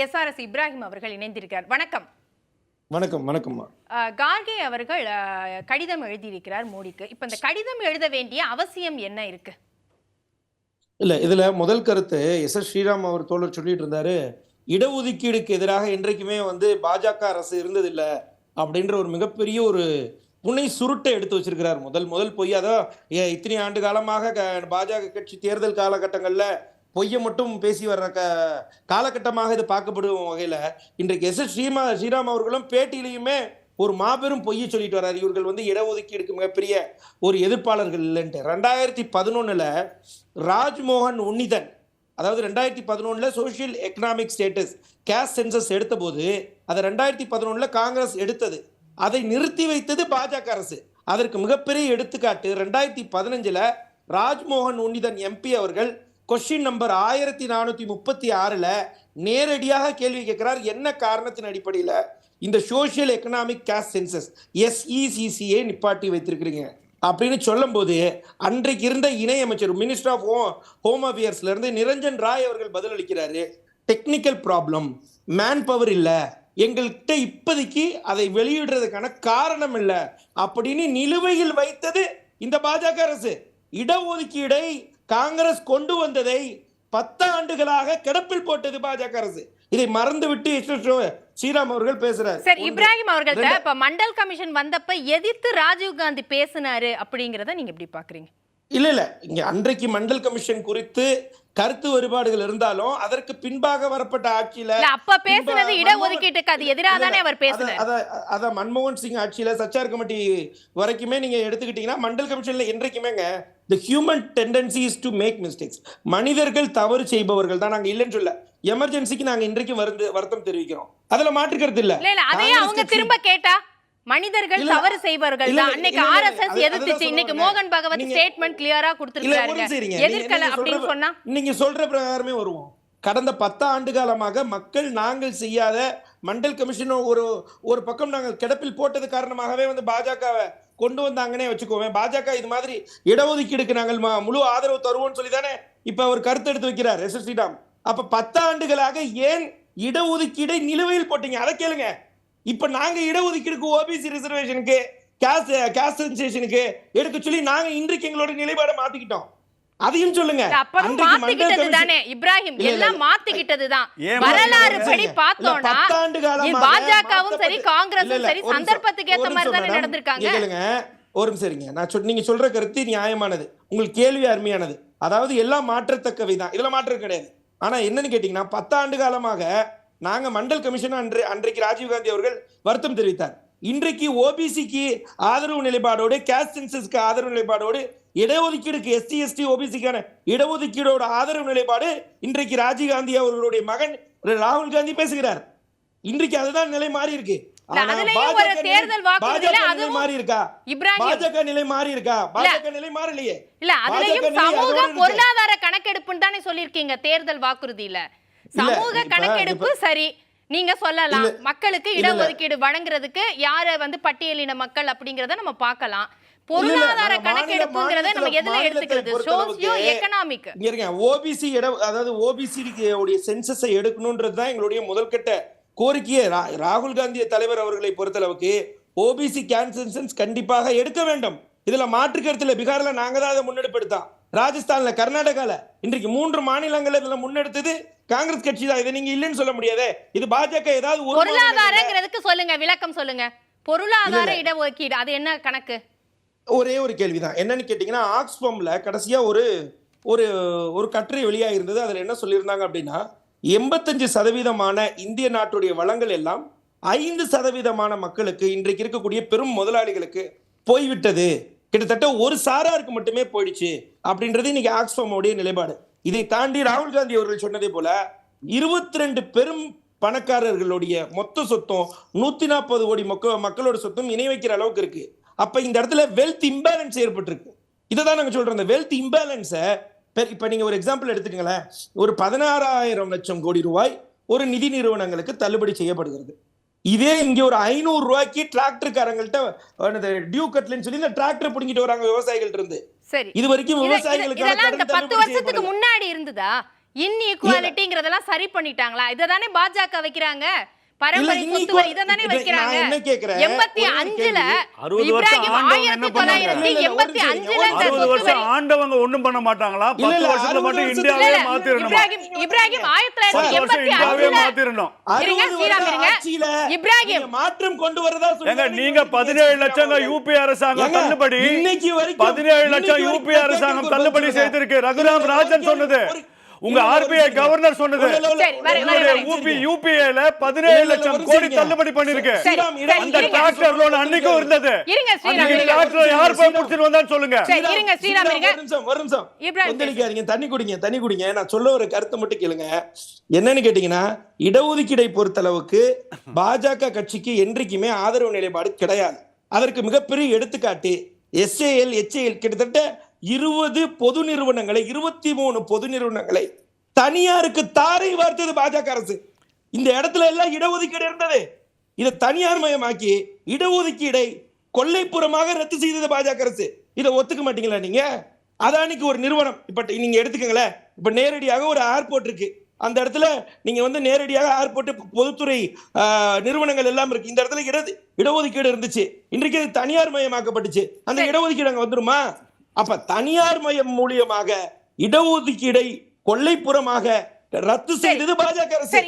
SRS Ibrahim அவர்கள் இணைந்திருக்கிறார். வணக்கம். வணக்கம். வணக்கம்மா. கார்கே அவர்கள் கடிதம் எழுதியிருக்கிறார் மோடிக்கு. இப்ப இந்த கடிதம் எழுத வேண்டிய அவசியம் என்ன இருக்கு? இல்ல, இதுல முதல் கருத்து ஸ்ரீராம் அவர் தோழர் சொல்லிட்டு இருந்தாரு, இடஒதுக்கீடுக்கு எதிராக என்றைக்குமே பாஜக அரசு இருந்ததில்லை அப்படின்ற ஒரு மிகப்பெரிய ஒரு புனை சுருட்டை எடுத்து வச்சிருக்கிறார். முதல் பொய். அதான் இத்தனை ஆண்டு காலமாக பாஜக கட்சி தேர்தல் காலகட்டங்கள்ல பொய்யை மட்டும் பேசி வர்ற காலகட்டமாக இது பார்க்கப்படும் வகையில இன்றைக்கு ஸ்ரீராம் அவர்களும் பேட்டியிலையுமே ஒரு மாபெரும் பொய்யை சொல்லிட்டு வர்றாரு. இவர்கள் இடஒதுக்கீடுக்கு மிகப்பெரிய ஒரு எதிர்ப்பாளர்கள் இல்லைன்ட்டு. 2011 ராஜ்மோகன் உன்னிதன், அதாவது 2011 social economic status caste census எடுத்த போது அதை 2011 காங்கிரஸ் எடுத்தது. அதை நிறுத்தி வைத்தது பாஜக அரசு. அதற்கு மிகப்பெரிய எடுத்துக்காட்டு 2015 ராஜ்மோகன் உன்னிதன் எம்பி அவர்கள் கொஸ்டின் நம்பர் 1436 நேரடியாக கேள்வி கேட்கிறார். என்ன காரணத்தின் அடிப்படையில் இந்த சோசியல் எக்கனாமிக் கேஸ்ட் சென்சஸ் SECCயை நிப்பாட்டி வைத்திருக்கிறீங்க அப்படின்னு சொல்லும் போது அன்றைக்கு இருந்த இணையமைச்சர் மினிஸ்டர் ஆஃப் ஹோம் அஃபேர்ஸ்ல இருந்து நிரஞ்சன் ராய் அவர்கள் பதிலளிக்கிறாரு, டெக்னிக்கல் ப்ராப்ளம், மேன் பவர் இல்லை, எங்கள்கிட்ட இப்போதைக்கு அதை வெளியிடுறதுக்கான காரணம் இல்லை அப்படின்னு நிலுவையில் வைத்தது இந்த பாஜக அரசு. இடஒதுக்கீடை காங்கிரஸ் கொண்டு வந்ததை 10 ஆண்டுகளாக கிடப்பில் போட்டது பாஜக அரசு. இதை மறந்துவிட்டு ஸ்ரீராம் அவர்கள் பேசுறாரு. சார், இப்ராஹிம் அவர்கள் இப்ப மண்டல் கமிஷன் வந்தப்ப எதிர்த்து ராஜீவ் காந்தி பேசினாரு அப்படிங்கறத நீங்க எப்படி பாக்குறீங்க? இல்ல இங்க அன்றைக்கு மண்டல் கமிஷன் குறித்து கருத்து வேறுபாடுகள் இருந்தாலும் அதற்கு பின்பாக வரப்பட்ட ஆட்சியில அப்ப பேசுனது இடஒதுக்கீட்டுக்கு அது எதிராக தானே அவர் பேசினார். அத மன்மோகன் சிங் ஆட்சியில சச்சார் கமிட்டி வரைக்குமே நீங்க எடுத்துக்கிட்டீங்கன்னா Mandal கமிஷன்ல என்றைக்குமேங்க the human tendency is to make mistakes. மனிதர்கள் தவறு செய்பவர்கள் தான். நாங்க இல்லைன்னு சொல்ல, எமர்ஜென்சிக்கு நாங்க இன்றைக்கு வருத்தம் தெரிவிக்கிறோம். அதுல மாற்றுக்கிறது இல்ல. அதையே அவங்க திரும்ப கேட்டா மனிதர்கள் தவறு செய்பவர்கள் தான். அன்னைக்கு RSS எதிர்த்துச்சு, இன்னைக்கு மோகன் பகவத் ஸ்டேட்மெண்ட் கிளியரா கொடுத்திருக்காங்க. எதிர்க்கல அப்படின்னு சொன்னா நீங்க சொல்ற பிரகாரமே வருவோம். கடந்த 10 ஆண்டு காலமாக மக்கள் நாங்கள் செய்யாத மண்டல் கமிஷன் ஒரு பக்கம் நாங்கள் கிடப்பில் போட்டது காரணமாகவே பாஜகவை கொண்டு வந்தாங்கன்னே வச்சுக்கோவேன். பாஜக இது மாதிரி இடஒதுக்கீடுக்கு நாங்கள் முழு ஆதரவு தருவோம்னு சொல்லி தானே இப்ப அவர் கருத்து எடுத்து வைக்கிறார் ஸ்ரீராம். அப்ப 10 ஆண்டுகளாக ஏன் இடஒதுக்கீடை நிலுவையில் போட்டீங்க? அதை கேளுங்க. இப்ப நாங்க இடஒதுக்கீடுக்கு OBC ரிசர்வேஷனுக்கு கேஸ்ட் சென்சேஷனுக்கு எடுக்க சொல்லி நாங்க இன்றைக்கு எங்களோட நிலைப்பாடை மாத்திக்கிட்டோம். அதையும் சொல்லுங்க. இப்ராஹிம் எல்லாம் மாத்திக்கிட்டதுதான். வரலாறு படி பார்த்தோம்னா பாஜகவும் சரி காங்கிரஸும் சரி சந்தர்ப்பத்துக்கு ஏத்த மாதிரி தானே நடந்திருக்காங்க. ஒரு நிமிஷம், நீங்க சொல்ற கருத்து நியாயமானது, உங்களுக்கு கேள்வி அருமையானது. அதாவது எல்லாம் மாற்றத்தக்கவை தான், இதுல மாற்றம் கிடையாது. ஆனா என்னன்னு கேட்டீங்கன்னா 10 ஆண்டு காலமாக நாங்க மண்டல் கமிஷன் அன்றைக்கு ராஜீவ்காந்தி அவர்கள் வருத்தம் தெரிவித்தார். இன்றைக்கு OBCக்கு ஆதரவு நிலைப்பாடோடு, கேஸ்ட் சென்சஸ்க்கு ஆதரவு நிலைப்பாடோடு, இடஒதுக்கீடுக்கு SC ST OBCக்கான இடஒதுக்கீடோட ஆதரவு நிலைப்பாடு இன்றைக்கு ராஜீவ்காந்தி அவர்களுடைய மகன் ராகுல் காந்தி பேசுகிறார். இன்றைக்கு அதுதான் நிலை மாறி இருக்கு. பொருளாதார கணக்கெடுப்புன்னு தானே சொல்லிருக்கீங்க தேர்தல் வாக்குறுதியில. சமூக கணக்கெடுப்பு சரி, நீங்க சொல்லலாம் மக்களுக்கு இடஒதுக்கீடு வழங்குறதுக்கு யார பட்டியலின மக்கள் அப்படிங்கறத நம்ம பார்க்கலாம். பொருளாதார கணக்கெடுப்புங்கறத நம்ம எதுல எடுத்துக்கிறது? Socio economic. OBC அதாவது OBC உடைய சென்சஸை எடுக்கணும்ன்றது தான் எங்களுடைய முதல் கட்ட கோரிக்கையே. ராகுல் காந்தி தலைவர் அவர்களை பொறுத்தளவுக்கு OBC சென்சஸ் கண்டிப்பாக எடுக்க வேண்டும். இதுல மாற்று கருத்துல பீகார்ல நாங்க தான் அதை முன்னெடுப்பெடுத்தோம். ராஜஸ்தான்ல, கர்நாடகால, இன்றைக்கு 3 மாநிலங்கள் இதுல முன்னெடுத்தது காங்கிரஸ் கட்சி தான். இதை நீங்க இல்லைன்னு சொல்ல முடியாது. இது பாஜக ஏதாவது பொருளாதாரங்கிறதுக்கு சொல்லுங்க, விளக்கம் சொல்லுங்க. பொருளாதார இடஒதுக்கீடு அது என்ன கணக்கு? ஒரே ஒரு கேள்விதான். என்னன்னு கேட்டீங்கன்னா, ஆக்ஸ்ஃபார்ம்ல கடைசியா ஒரு கட்டுரை வெளியாக இருந்தது. அதுல என்ன சொல்லியிருந்தாங்க அப்படின்னா, 85% இந்திய நாட்டுடைய வளங்கள் எல்லாம் 5% மக்களுக்கு, இன்றைக்கு இருக்கக்கூடிய பெரும் முதலாளிகளுக்கு போய்விட்டது. கிட்டத்தட்ட ஒரு சாராருக்கு மட்டுமே போயிடுச்சு அப்படின்றது இன்னைக்கு ஆக்ஸ்ஃபார்முடைய நிலைப்பாடு. இதை தாண்டி ராகுல் காந்தி அவர்கள் சொன்னதே போல 22 பெரும் பணக்காரர்களுடைய மொத்த சொத்தும் 140 கோடி மக்களோட சொத்தும் இணை வைக்கிற அளவுக்கு இருக்கு. அப்ப இந்த இடத்துல வெல்த் இம்பேலன்ஸ் ஏற்பட்டிருக்கு. இதை தான் நாங்க சொல்றோம். இந்த வெல்த் இம்பேலன்ஸை இப்ப நீங்க ஒரு எக்ஸாம்பிள் எடுத்துக்கங்களேன். ஒரு 16,000 லட்சம் கோடி ரூபாய் ஒரு நிதி நிறுவனங்களுக்கு தள்ளுபடி செய்யப்படுகிறது. இதே இங்க ஒரு 500 ரூபாய்க்கு டிராக்டர்காரங்கள்ட்ட டியூ கட்டலன்னு சொல்லி இந்த டிராக்டர் பிடிங்கிட்டு வராங்க விவசாயிகள் இருந்து. சரி, இது வரைக்கும் விவசாயிகளுக்கு 10 வருஷத்துக்கு முன்னாடி இருந்ததா? இன்இக்வாலிட்டிங்கிறதெல்லாம் சரி பண்ணிட்டாங்களா? இததானே பாஜக வைக்கிறாங்க. பரம்பரை சொத்து வரி இததானே வைக்கிறாங்க. 85ல 60 வருஷம் ஆண்டவங்க என்ன பண்ணாங்க? 1985ல இந்த 60 சொத்து வருஷம் வரி ஆண்டவங்க ஒண்ணும் பண்ண மாட்டாங்களா? 10 வருஷத்துல மட்டும் இந்தியாவே மாத்திரணும். இப்ராஹிம் 1985ல மாத்திரணும். இருங்க ஸ்ரீராம் இருங்க. இப்ராஹிம் மாற்றம் கொண்டு வரதா ஏங்க நீங்க 17 லட்சம் யூபி அரசாங்கம் தள்ளுபடி 17 லட்சம் யூபி அரசாங்கம் தள்ளுபடி செய்திருக்கு. ரகுராம் ராஜன் சொன்னது, உங்க ஆர்பிஐ கவர்னர் சொன்னது. யூபிஏல 17 லட்சம் கோடி தள்ளுபடி பண்ணிருக்கு. அந்த டிராக்டர் லோன் அன்னைக்கும் இருந்தது. இருங்க ஸ்ரீராம் டிராக்டர் யார் போய் புடிச்சிட்டு வந்தான்னு சொல்லுங்க. இருங்க ஸ்ரீராம் இருங்க. ஒரு நிமிஷம் கொந்தளிக்காதீங்க, தண்ணி குடிங்க. நான் சொல்ல ஒரு கருத்தை மட்டும் கேளுங்க. என்னன்னு கேட்டீங்கன்னா, இடஒதுக்கீடை பொறுத்தளவுக்கு பாஜக கட்சிக்கு என்றைக்குமே ஆதரவு நிலைப்பாடு கிடையாது. அதற்கு மிகப்பெரிய எடுத்துக்காட்டு எஸ்ஏஎல் HAL கிட்டத்தட்ட 20 பொது நிறுவனங்களை 23 பொது நிறுவனங்களை தனியாருக்கு தாரை வார்த்தது பாஜக அரசு. இந்த இடத்துல எல்லாம் இடஒதுக்கீடு இருந்தது. இதை தனியார் மயமாக்கி இடஒதுக்கீடை கொள்ளைப்புறமாக ரத்து செய்தது பாஜக அரசு. இதை ஒத்துக்க மாட்டீங்களா நீங்க? அதானிக்கு ஒரு நிறுவனம் இப்ப நீங்க எடுத்துக்கங்களேன். இப்ப நேரடியாக ஒரு ஏர்போர்ட் இருக்கு. அந்த இடத்துல நீங்க வந்து நேரடியாக ஏர்போர்ட் பொதுத்துறை நிறுவனங்கள் எல்லாம் இருக்கு. இந்த இடத்துல இடஒதுக்கீடு இருந்துச்சு. இன்றைக்கு அது தனியார் மயமாக்கப்பட்டுச்சு. அந்த இடஒதுக்கீடு அங்க வந்துருமா? அப்ப தனியார் மயம் மூலியமாக இடஒதுக்கீடை கொள்ளைப்புறமாக ரத்து செய்தது பாஜக அரசு.